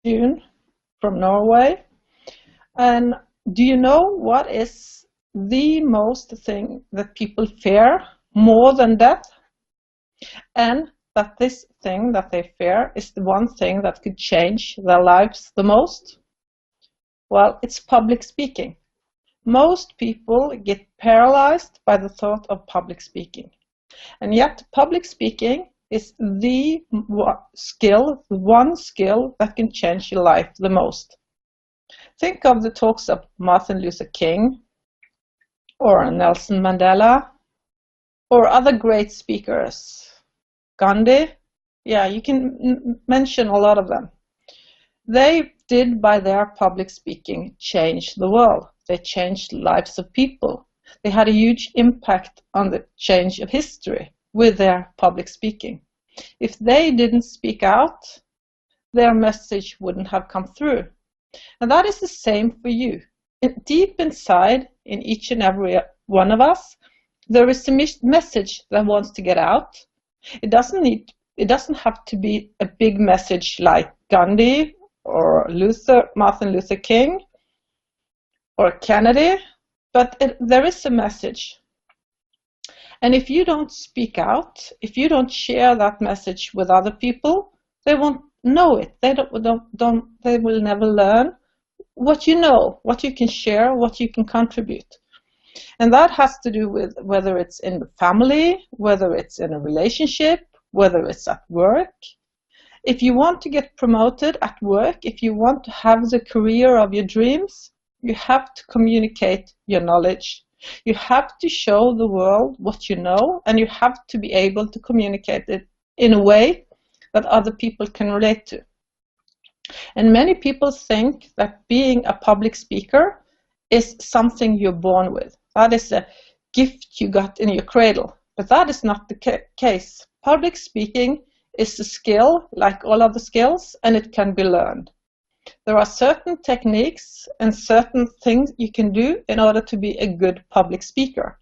June from Norway. And do you know what is the most thing that people fear more than death? And that this thing that they fear is the one thing that could change their lives the most? Well, it's public speaking. Most people get paralyzed by the thought of public speaking. And yet public speaking is the one skill that can change your life the most. Think of the talks of Martin Luther King or Nelson Mandela or other great speakers. Ghandi, yeah, you can mention a lot of them. They did, by their public speaking, change the world. They changed the lives of people. They had a huge impact on the change of history with their public speaking. If they didn't speak out, their message wouldn't have come through. And that is the same for you. Deep inside, in each and every one of us, there is a message that wants to get out. It doesn't have to be a big message like Gandhi or Martin Luther King or Kennedy, but there is a message. And if you don't speak out, if you don't share that message with other people, they won't know it. They will never learn what you know, what you can share, what you can contribute. And that has to do with whether it's in the family, whether it's in a relationship, whether it's at work. If you want to get promoted at work, if you want to have the career of your dreams, you have to communicate your knowledge. You have to show the world what you know, and you have to be able to communicate it in a way that other people can relate to. And many people think that being a public speaker is something you're born with. That is a gift you got in your cradle. But that is not the case. Public speaking is a skill like all other skills, and it can be learned. There are certain techniques and certain things you can do in order to be a good public speaker.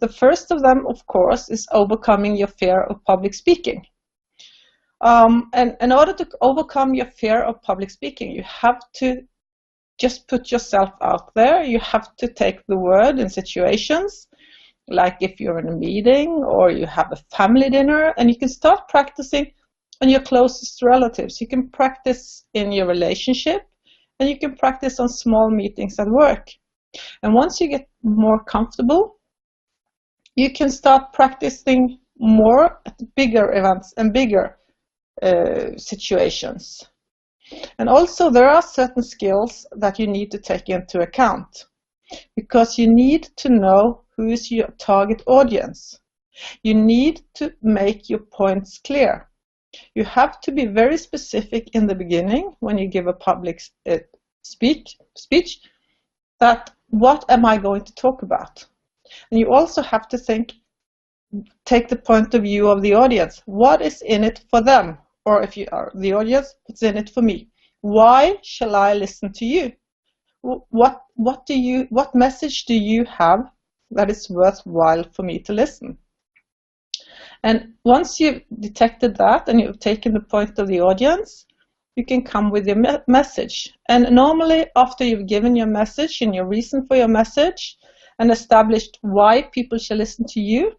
The first of them, of course, is overcoming your fear of public speaking. And in order to overcome your fear of public speaking, you have to just put yourself out there. You have to take the word in situations, like if you're in a meeting or you have a family dinner, and you can start practicing on your closest relatives. You can practice in your relationship, and you can practice on small meetings at work. And once you get more comfortable, you can start practicing more at bigger events and bigger situations. And also there are certain skills that you need to take into account, because you need to know who is your target audience. You need to make your points clear. You have to be very specific in the beginning when you give a public speech that what am I going to talk about? And you also have to take the point of view of the audience. What is in it for them? Or if you are the audience, what's in it for me? Why shall I listen to you? What message do you have that is worthwhile for me to listen? And once you've detected that and you've taken the point of the audience, you can come with your message. And normally after you've given your message and your reason for your message and established why people shall listen to you,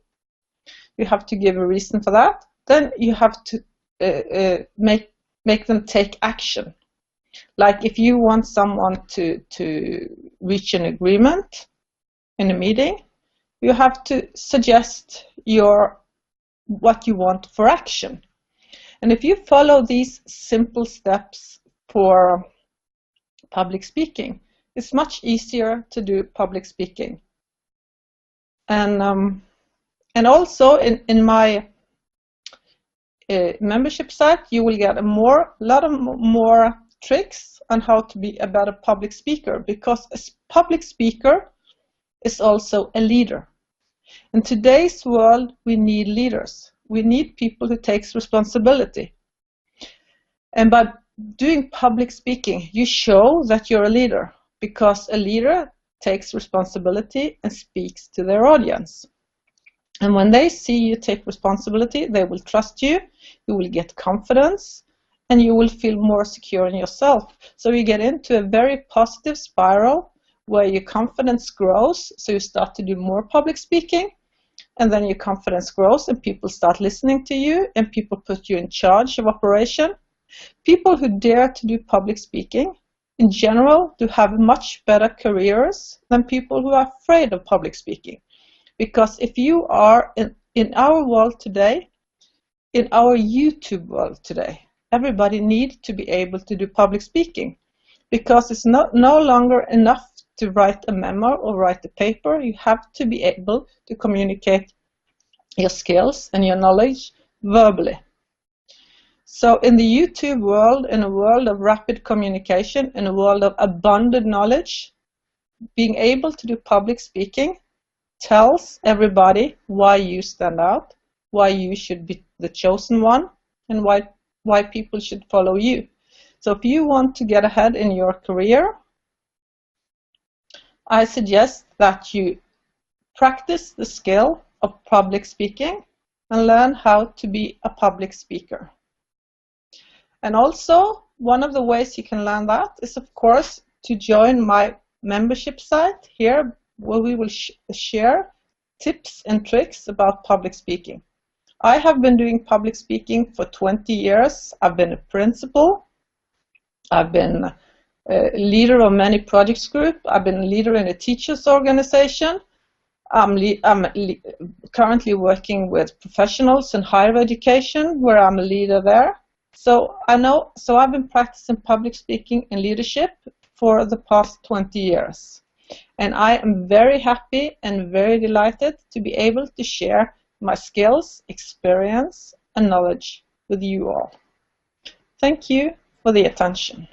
you have to give a reason for that. Then you have to make them take action. Like if you want someone to reach an agreement in a meeting, you have to suggest what you want for action. And if you follow these simple steps for public speaking, it's much easier to do public speaking. And also in my membership site, you will get a lot of more tricks on how to be a better public speaker, because a public speaker is also a leader. In today's world, we need leaders. We need people who take responsibility. And by doing public speaking, you show that you're a leader, because a leader takes responsibility and speaks to their audience. And when they see you take responsibility, they will trust you, you will get confidence, and you will feel more secure in yourself. So you get into a very positive spiral where your confidence grows, so you start to do more public speaking, and then your confidence grows and people start listening to you and people put you in charge of operation. People who dare to do public speaking in general do have much better careers than people who are afraid of public speaking. Because if you are in our world today, in our YouTube world today, everybody needs to be able to do public speaking, because it's no longer enough to write a memo or write a paper. You have to be able to communicate your skills and your knowledge verbally. So in the YouTube world, in a world of rapid communication, in a world of abundant knowledge, being able to do public speaking tells everybody why you stand out, why you should be the chosen one, and why people should follow you. So if you want to get ahead in your career, I suggest that you practice the skill of public speaking and learn how to be a public speaker. And also, one of the ways you can learn that is, of course, to join my membership site here, where we will share tips and tricks about public speaking. I have been doing public speaking for 20 years. I've been a principal. I've been a leader of many projects groups. I've been a leader in a teachers organization. I'm currently working with professionals in higher education, where I'm a leader there. So I've been practicing public speaking and leadership for the past 20 years. And I am very happy and very delighted to be able to share my skills, experience, and knowledge with you all. Thank you for the attention.